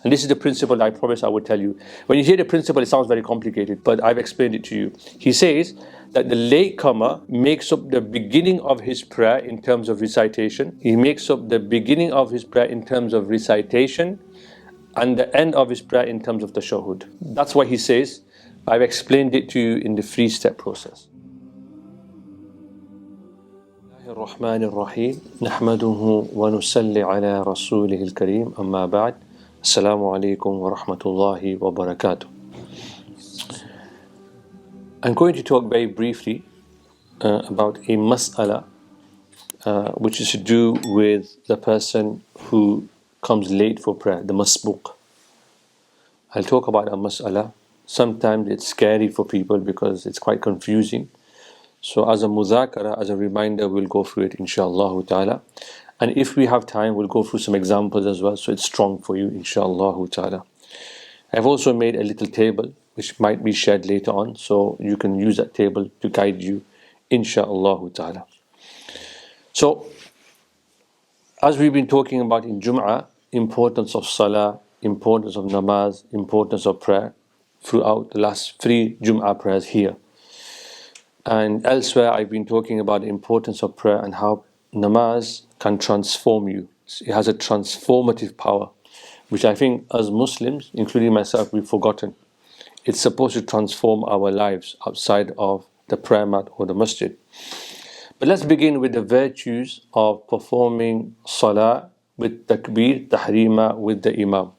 And this is the principle I promise I would tell you. When you hear the principle, it sounds very complicated, but I've explained it to you. He says that the latecomer makes up the beginning of his prayer in terms of recitation. He makes up the beginning of his prayer in terms of recitation, and the end of his prayer in terms of tashahhud. That's what he says. I've explained it to you in the 3-step process. الرحمن الرحيم نحمده ونصلي على رسوله الكريم أما بعد السلام عليكم ورحمة الله وبركاته. I'm going to talk very briefly about a mas'ala which is to do with the person who comes late for prayer, the Masbooq. I'll talk about a mas'ala. Sometimes it's scary for people because it's quite confusing. So as a muzakara, as a reminder, we'll go through it inshaAllah ta'ala. And if we have time, we'll go through some examples as well, so it's strong for you inshaAllah ta'ala. I've also made a little table which might be shared later on, so you can use that table to guide you inshaAllah ta'ala. So as we've been talking about in Jama'ah, importance of Salah, importance of namaz, importance of prayer throughout the last 3 Jama'ah prayers here. And elsewhere I've been talking about the importance of prayer and how namaz can transform you. It has a transformative power, which I think as Muslims, including myself, we've forgotten. It's supposed to transform our lives outside of the prayer mat or the masjid. But let's begin with the virtues of performing salah with takbir, tahrima, with the imam.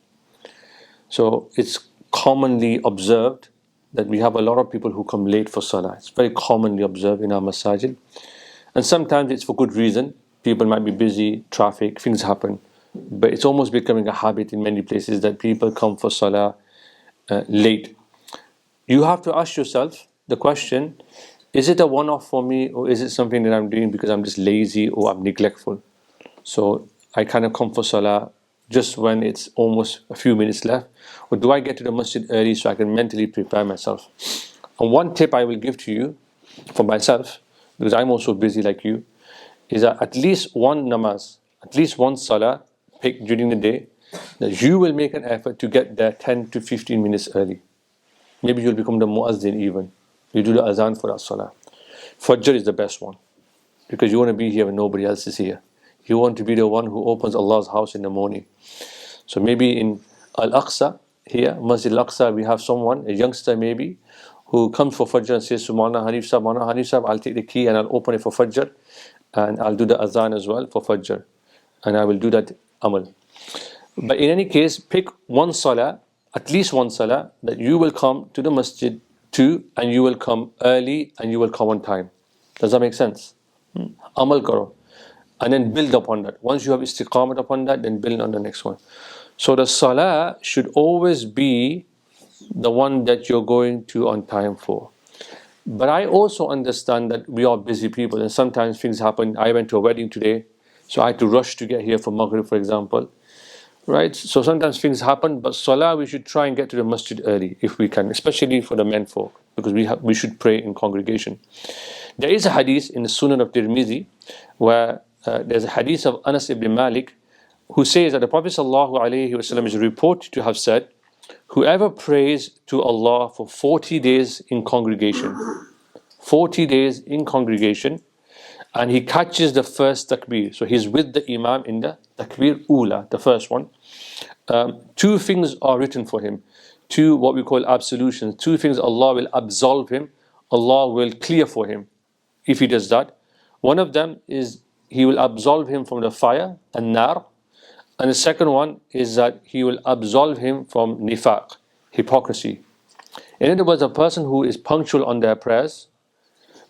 So it's commonly observed that we have a lot of people who come late for salah. It's very commonly observed in our masajid. And sometimes it's for good reason. People might be busy, traffic, things happen. But it's almost becoming a habit in many places that people come for salah late. You have to ask yourself the question, is it a one-off for me, or is it something that I'm doing because I'm just lazy or I'm neglectful? So I kind of come for salah just when it's almost a few minutes left, or do I get to the masjid early so I can mentally prepare myself? And one tip I will give to you for myself, because I'm also busy like you, is that at least one namaz, at least one salah picked during the day, that you will make an effort to get there 10 to 15 minutes early. Maybe you'll become the muazzin even. You do the azan for that salah. Fajr is the best one, because you want to be here when nobody else is here. You want to be the one who opens Allah's house in the morning. So maybe in Aqsa here, Masjid Aqsa, we have someone, a youngster maybe, who comes for Fajr and says, Subhana Hanif Sahib, I'll take the key and I'll open it for Fajr, and I'll do the azan as well for Fajr, and I will do that amal. But in any case, pick one salah, at least one salah, that you will come to the masjid to, and you will come early and you will come on time. Does that make sense? Amal karo. And then build upon that. Once you have istiqamat upon that, then build on the next one. So the salah should always be the one that you're going to on time for. But I also understand that we are busy people, and sometimes things happen. I went to a wedding today, so I had to rush to get here for Maghrib, for example. Right? So sometimes things happen, but salah we should try and get to the masjid early if we can, especially for the men folk, because we should pray in congregation. There is a hadith in the Sunan of Tirmidhi where there's a hadith of Anas ibn Malik who says that the Prophet ﷺ is reported to have said, whoever prays to Allah for 40 days in congregation, 40 days in congregation, and he catches the first takbir, so he's with the imam in the takbir ula, the first one, 2 things are written for him, 2 what we call absolutions, 2 things Allah will absolve him, Allah will clear for him if he does that. One of them is He will absolve him from the fire and nar, and the second one is that He will absolve him from nifaq, hypocrisy. In other words, a person who is punctual on their prayers,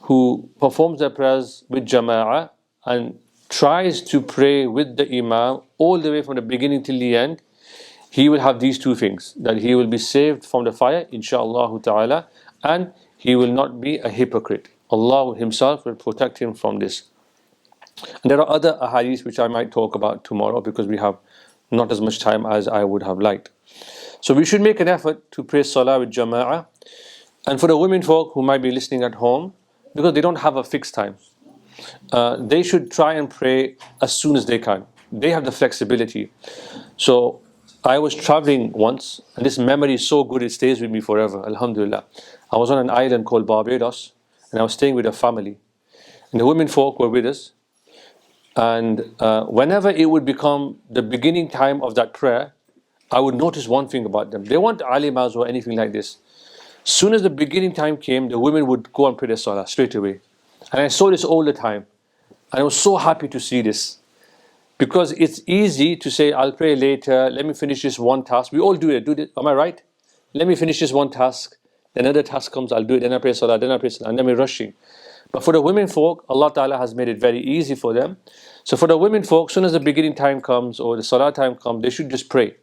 who performs their prayers with Jama'ah and tries to pray with the Imam all the way from the beginning till the end, he will have these 2 things, that he will be saved from the fire, insha'Allah ta'ala, and he will not be a hypocrite. Allah Himself will protect him from this. And there are other ahadith which I might talk about tomorrow, because we have not as much time as I would have liked. So we should make an effort to pray salah with Jama'ah. And for the women folk who might be listening at home, because they don't have a fixed time, they should try and pray as soon as they can. They have the flexibility. So I was traveling once, and this memory is so good, it stays with me forever, alhamdulillah. I was on an island called Barbados, and I was staying with a family. And the women folk were with us. And whenever it would become the beginning time of that prayer, I would notice one thing about them. They weren't alimas or anything like this. Soon as the beginning time came, the women would go and pray their salah straight away. And I saw this all the time. And I was so happy to see this. Because it's easy to say, I'll pray later, let me finish this one task. We all do it, am I right? Let me finish this one task, then another task comes, I'll do it, then I pray salah, then I pray salah, and then we're rushing. But for the women folk, Allah Ta'ala has made it very easy for them. So for the women folk, as soon as the beginning time comes or the salah time comes, they should just pray.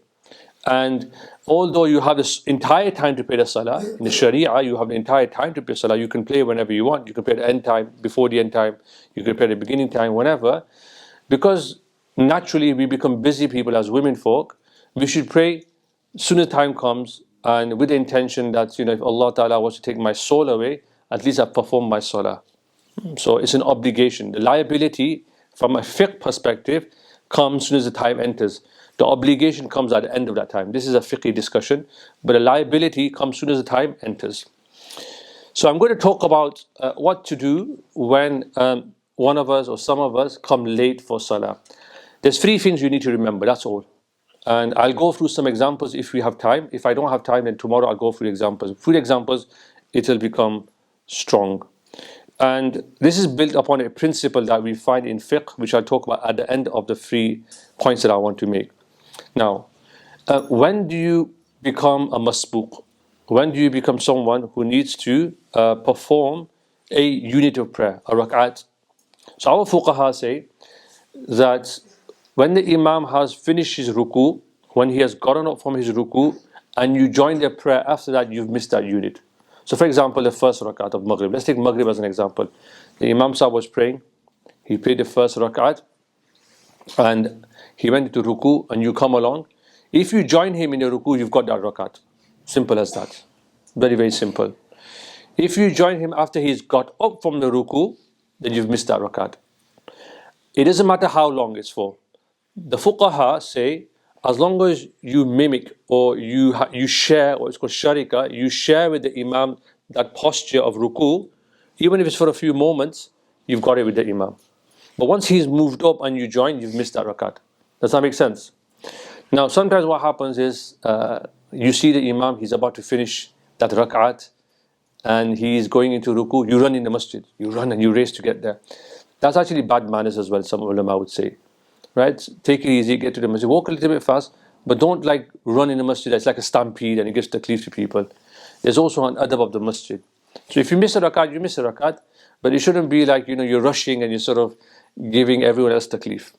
And although you have this entire time to pray the salah, in the Sharia you have the entire time to pray salah, you can pray whenever you want. You can pray at the end time, before the end time, you can pray at the beginning time, whenever. Because naturally we become busy people as women folk, we should pray as soon as time comes, and with the intention that, if Allah Ta'ala wants to take my soul away, at least I've performed my salah. So it's an obligation. The liability from a fiqh perspective comes as soon as the time enters. The obligation comes at the end of that time. This is a fiqh discussion, but the liability comes as soon as the time enters. So I'm going to talk about what to do when one of us or some of us come late for salah. There's three things you need to remember, that's all. And I'll go through some examples if we have time. If I don't have time, then tomorrow I'll go through examples. Through examples, it will become strong. And this is built upon a principle that we find in fiqh, which I'll talk about at the end of the 3 points that I want to make. Now, when do you become a masbooq? When do you become someone who needs to perform a unit of prayer, a rak'at? So our fuqaha say that when the imam has finished his ruku, when he has gotten up from his ruku, and you join their prayer after that, you've missed that unit. So for example, the first rakat of Maghrib. Let's take Maghrib as an example. The Imam Sahib was praying. He prayed the first rakat and he went to ruku, and you come along. If you join him in the ruku, you've got that rakat. Simple as that. Very, very simple. If you join him after he's got up from the ruku, then you've missed that rakat. It doesn't matter how long it's for. The fuqaha say, as long as you mimic or you share, or it's called sharika, you share with the imam that posture of ruku, even if it's for a few moments, you've got it with the imam. But once he's moved up and you join, you've missed that rakat. Does that make sense? Now, sometimes what happens is, you see the imam, he's about to finish that rakat, and he's going into ruku, you run in the masjid. You run and you race to get there. That's actually bad manners as well, some ulama would say. Right? Take it easy, get to the masjid, walk a little bit fast, but don't run in the masjid. It's like a stampede and it gives taklif to people. There's also an adab of the masjid. So if you miss a rakat, you miss a rakat, but it shouldn't be like, you're rushing and you're sort of giving everyone else taklif.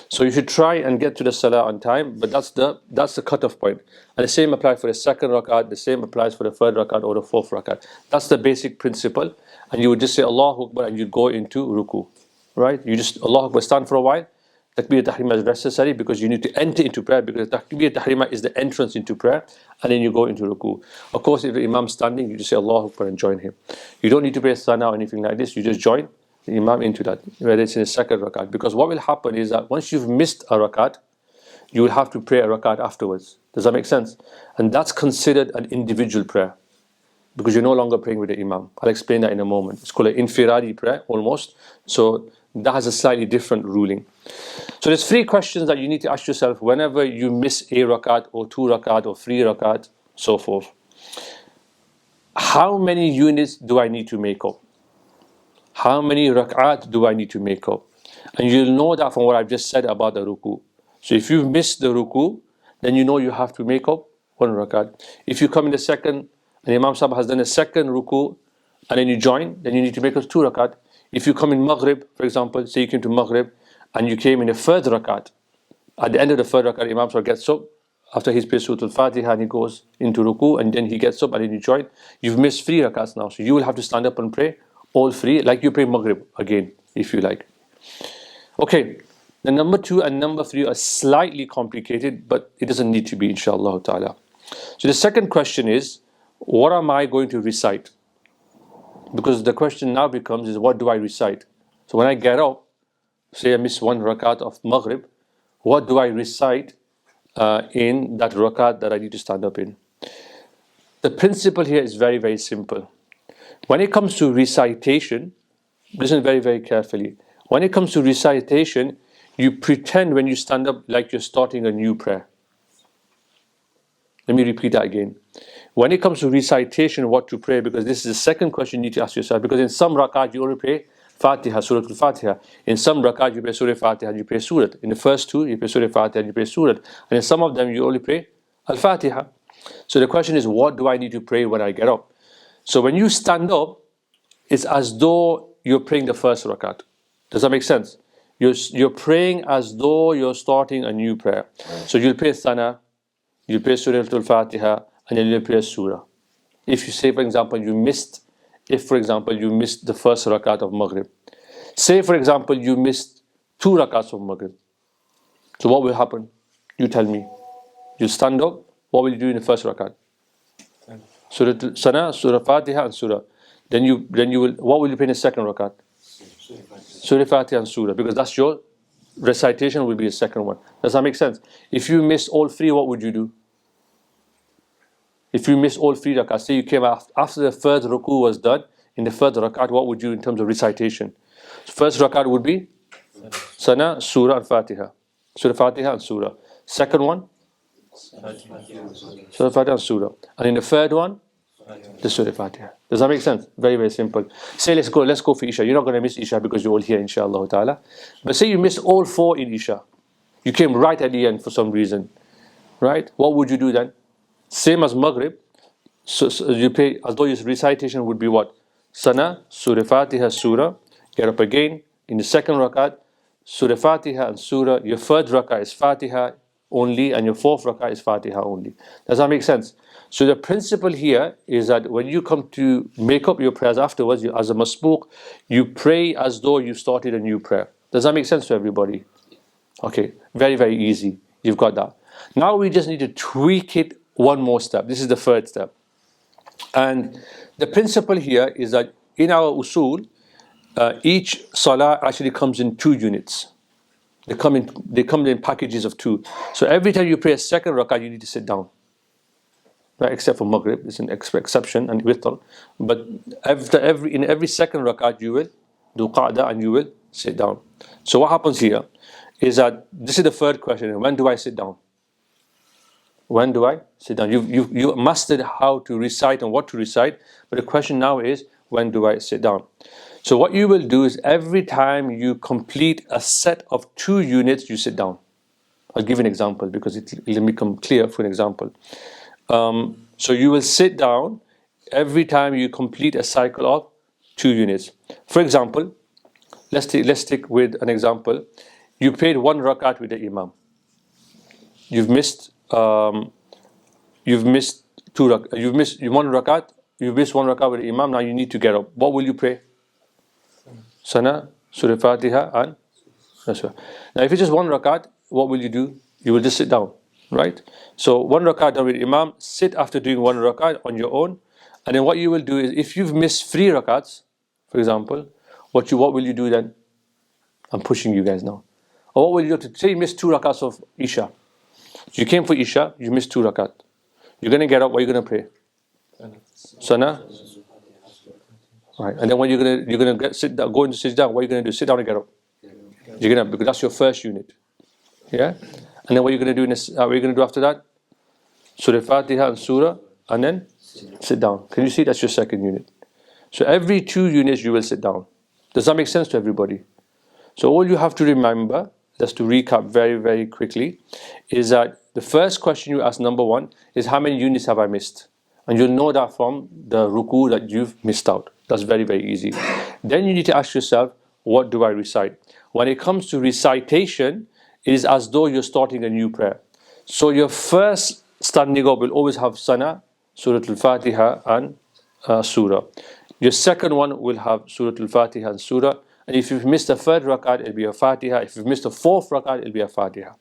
So you should try and get to the salah on time, but that's the cutoff point. And the same applies for the second rakat, the same applies for the third rakat or the fourth rakat. That's the basic principle. And you would just say Allahu Akbar and you go into ruku. Right? You just Allahu Akbar, stand for a while. Takbir tahrima is necessary because you need to enter into prayer, because takbir tahrima is the entrance into prayer, and then you go into ruku. Of course, if the imam is standing, you just say Allahu Akbar and join him. You don't need to pray sana or anything like this. You just join the imam into that, whether it's in the second rakat. Because what will happen is that once you've missed a rakat, you will have to pray a rakat afterwards. Does that make sense? And that's considered an individual prayer, because you're no longer praying with the imam. I'll explain that in a moment. It's called an infiradi prayer, almost. So that has a slightly different ruling. So there's 3 questions that you need to ask yourself whenever you miss a rakat or 2 rakat or 3 rakat, so forth. How many units do I need to make up? How many rak'at do I need to make up? And you'll know that from what I've just said about the ruku. So if you've missed the ruku, then you know you have to make up 1 rakat. If you come in the second, and Imam Sahib has done a second ruku, and then you join, then you need to make up 2 rakat. If you come in Maghrib, for example, say you came to Maghrib, and you came in the third rakat, at the end of the third rakat, Imam Sahib gets up, after he's prayed Surah Al-Fatiha, and he goes into ruku, and then he gets up, and then you join. You've missed 3 rakats now, so you will have to stand up and pray all 3, like you pray Maghrib again, if you like. Okay, the number 2 and number 3 are slightly complicated, but it doesn't need to be, inshallah ta'ala. So the second question is, what am I going to recite? Because the question now becomes is, what do I recite? So when I get up, say I miss 1 rakat of Maghrib, what do I recite in that rakat that I need to stand up in. The principle here is very, very simple. When it comes to recitation, listen very, very carefully. When it comes to recitation, you pretend when you stand up like you're starting a new prayer. Let me repeat that again. When it comes to recitation, what to pray, because this is the second question you need to ask yourself, because in some rakat you only pray Fatiha, Surah Al-Fatiha. In some rakat you pray Surah Fatiha and you pray Surah. In the first two you pray Surah Fatiha and you pray Surah. And in some of them you only pray Al-Fatiha. So the question is, what do I need to pray when I get up? So when you stand up, it's as though you're praying the first rakat. Does that make sense? You're praying as though you're starting a new prayer. So you'll pray Thana, you'll pray Surah Al-Fatiha, and then you'll pray Surah. If you say, for example, you missed the first rakat of Maghrib. Say, for example, you missed 2 rakats of Maghrib. So what will happen? You tell me. You stand up, what will you do in the first rakat? Surah Sana, Surah Fatiha and Surah. Then you will, what will you pray in the second rakat? Surah Fatiha and Surah, because that's your recitation will be the second one. Does that make sense? If you miss all 3, what would you do? If you miss all 3 rakats, say you came after the first ruku was done, in the first rakat, what would you do in terms of recitation? First rakat would be Sana, Surah and Fatiha. Surah Fatiha and Surah. Second one, Surah Fatiha and Surah. And in the third one, the Surah Fatiha. Does that make sense? Very, very simple. Say let's go for Isha. You're not going to miss Isha because you're all here, inshallah ta'ala. But say you missed all 4 in Isha. You came right at the end for some reason. Right? What would you do then? Same as Maghrib. So you pay as though your recitation would be what? Sana, Surah Fatiha, Surah. Get up again. In the second rakat, Surah Fatiha and Surah. Your third rakat is Fatiha only, and your fourth rakat is Fatiha only. Does that make sense? So the principle here is that when you come to make up your prayers afterwards, as a Masbooq, you pray as though you started a new prayer. Does that make sense to everybody? Okay, very, very easy. You've got that. Now we just need to tweak it one more step. This is the third step. And the principle here is that in our usul, each salah actually comes in 2 units. They come in packages of 2. So every time you pray a second rak'ah, you need to sit down. Right, except for Maghrib, it's an exception, and witr. But in every second rak'ah, you will do qa'dah and you will sit down. So what happens here is that this is the third question: when do I sit down? When do I sit down? You mastered how to recite and what to recite, but the question now is, when do I sit down? So what you will do is every time you complete a set of 2 units, you sit down. I'll give an example because it'll become clear for an example. So you will sit down every time you complete a cycle of 2 units. For example, let's stick with an example. You prayed 1 rakat with the Imam. You've missed 2 rakat. You've missed 1 rakat. You've missed 1 rakat with the Imam. Now you need to get up. What will you pray? Sana, Surah Fatiha and Surah. Now if it's just 1 rakat, what will you do? You will just sit down, right? So 1 rakat done with Imam, sit after doing 1 rakat on your own, and then what you will do is, if you've missed 3 rakats, for example, what will you do then? I'm pushing you guys now. Or what will you do? Say you missed 2 rakats of Isha. So you came for Isha, you missed 2 rakat. You're going to get up, what are you going to pray? Sana? Right. And then when you're going to go into sit down, what are you going to do? Sit down and get up. You're going to, because that's your first unit. Yeah? And then what are you going to do what are you going to do after that? Surah Fatiha and Surah, and then sit down. Can you see that's your second unit? So every 2 units you will sit down. Does that make sense to everybody? So all you have to remember, just to recap very, very quickly, is that the first question you ask, number 1, is how many units have I missed? And you'll know that from the ruku that you've missed out. That's very, very easy. Then you need to ask yourself, what do I recite? When it comes to recitation, it is as though you're starting a new prayer. So your first standing up will always have Sana, Surah Al-Fatiha and Surah. Your second one will have Surah Al-Fatiha and Surah. And if you've missed the third rakat, it'll be a Fatiha. If you've missed the fourth rakat, it'll be a Fatiha.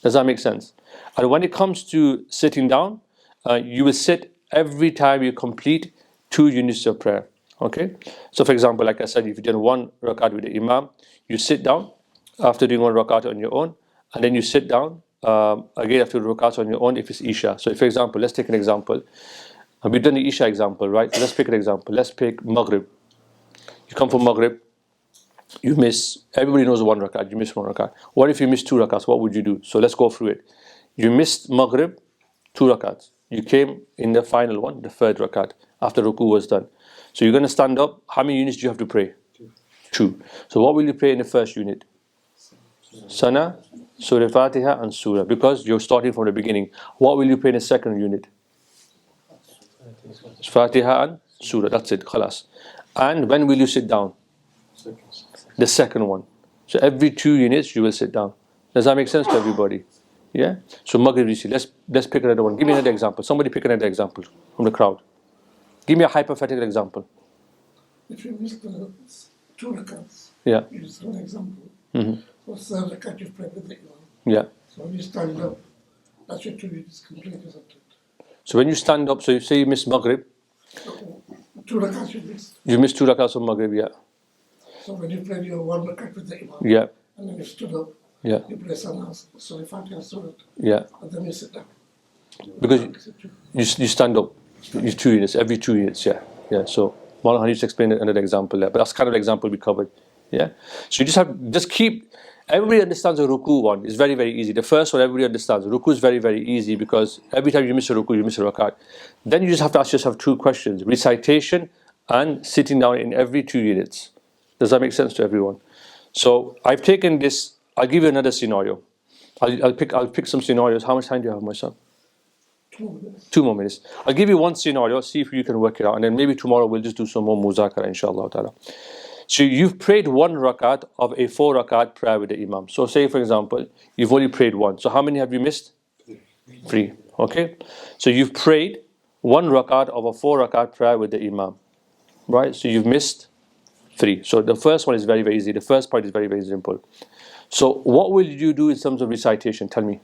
Does that make sense? And when it comes to sitting down, you will sit every time you complete 2 units of prayer. Okay? So for example, like I said, if you've done 1 rakat with the Imam, you sit down after doing 1 rakat on your own, and then you sit down again, after rakats on your own if it's Isha. So for example, let's take an example. We've done the Isha example, right? So let's pick an example. Let's pick Maghrib. You come from Maghrib, you miss, everybody knows one rakat, you miss one rakat. What if you miss two rakats? What would you do? So let's go through it. You missed Maghrib, two rakats. You came in the final one, the third rakat, after ruku was done. So you're going to stand up. How many units do you have to pray? Two. So what will you pray in the first unit? Sana, Surah Fatiha and Surah, because you're starting from the beginning. What will you pray in the second unit? Fatiha and Surah, that's it, khalas. And when will you sit down? The second one. So every 2 units you will sit down. Does that make sense to everybody? Yeah? So Maghrib, you see, let's pick another one. Give me another example. Somebody pick another example from the crowd. Give me a hypothetical example. If you miss the 2 rakats, yeah. Just an example. So third rakat you pray with the Imam. Yeah. So when you stand up, that's your 2 units complete, isn't it? So when you stand up, so you say you miss Maghrib. 2 rakats you missed. You missed 2 rakats of Maghrib, yeah. So when you played your 1 rakat with the Imam, yeah. and then you stood up, yeah. you play Salah, Surah Fatiha, Surah, yeah. and then you sit down. Because you stand up, you 2 units, every 2 units, yeah. Yeah. So Maulana Hanif explained another example there, but that's kind of the example we covered. Yeah. So you just keep. Everybody understands the ruku one. It's very, very easy. The first one everybody understands. Ruku is very, very easy because every time you miss a ruku, you miss a rakat. Then you just have to ask yourself 2 questions: recitation and sitting down in every 2 units. Does that make sense to everyone? So I've taken this. I'll give you another scenario. I'll pick some scenarios. How much time do you have, my son? 2 minutes. 2 more minutes. I'll give you one scenario. See if you can work it out, and then maybe tomorrow we'll just do some more muzakara, inshallah ta'ala. So you've prayed 1 rakat of a 4 rakat prayer with the Imam. So say for example, you've only prayed 1. So how many have you missed? 3. Okay. So you've prayed 1 rakat of a 4 rakat prayer with the Imam, right? So you've missed 3. So the first one is very, very easy. The first part is very, very simple. So what will you do in terms of recitation? Tell me.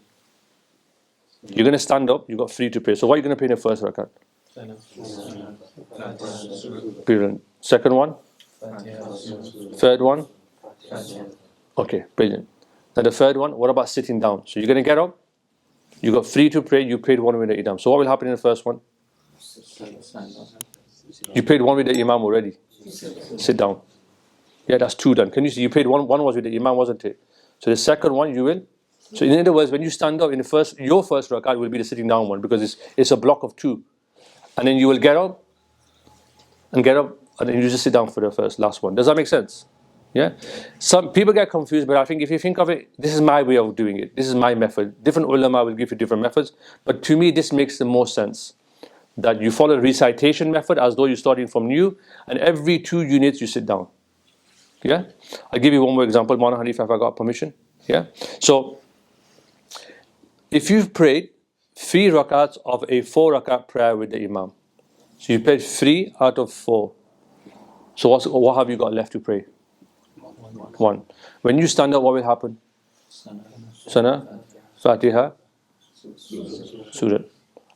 You're going to stand up. You've got 3 to pray. So what are you going to pray in the first rakat? Brilliant. Second one? Third one? Okay, brilliant. Now the third one, what about sitting down? So you're going to get up, you got 3 to pray, you prayed 1 with the Imam. So what will happen in the first one? You prayed 1 with the Imam already. Sit down. Yeah, that's 2 done. Can you see? You prayed 1 was with the Imam, wasn't it? So the second one you will. So in other words, when you stand up in your first rakat will be the sitting down one because it's a block of 2. And then you will get up, and then you just sit down for the last one. Does that make sense? Yeah? Some people get confused, but I think if you think of it, this is my way of doing it. This is my method. Different ulama will give you different methods, but to me this makes the most sense. That you follow the recitation method as though you're starting from new, and every 2 units you sit down. Yeah? I'll give you one more example. Maulana Hanif, if I got permission. Yeah? So, if you've prayed 3 rakats of a 4 rakat prayer with the Imam, so you prayed 3 out of 4. So what have you got left to pray? 1. When you stand up, what will happen? Sana, Fatiha, Surah.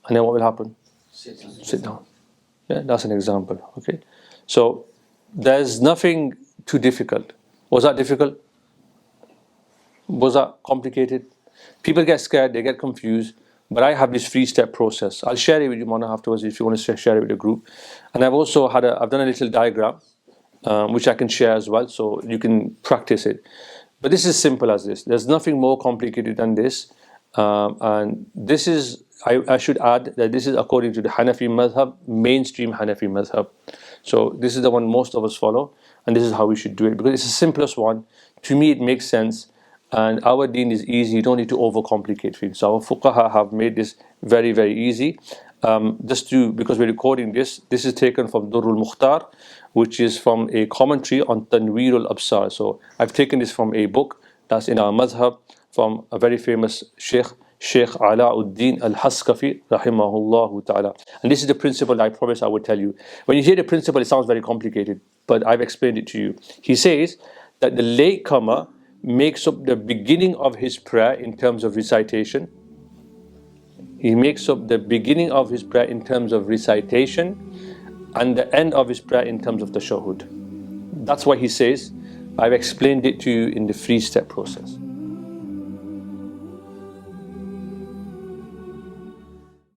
And then what will happen? Sit down. Yeah, that's an example. Okay. So there's nothing too difficult. Was that difficult? Was that complicated? People get scared, they get confused. But I have this 3-step process. I'll share it with you, Mona, afterwards if you want to share it with the group. And I've also I've done a little diagram, which I can share as well, so you can practice it. But this is simple as this. There's nothing more complicated than this. And this is, I should add that this is according to the Hanafi madhab, mainstream Hanafi madhab. So this is the one most of us follow, and this is how we should do it because it's the simplest one. To me, it makes sense. And our deen is easy, you don't need to overcomplicate things. So our fuqaha have made this very, very easy. Because we're recording this is taken from Durrul Mukhtar, which is from a commentary on Tanweer al-Absar. So I've taken this from a book that's in our madhab from a very famous Sheikh Alauddin al-Haskafi, rahimahullah ta'ala. And this is the principle I promise I would tell you. When you hear the principle, it sounds very complicated, but I've explained it to you. He says that the latecomer makes up the beginning of his prayer in terms of recitation. He makes up the beginning of his prayer in terms of recitation and the end of his prayer in terms of tashahhud. That's what he says. I've explained it to you in the 3-step process.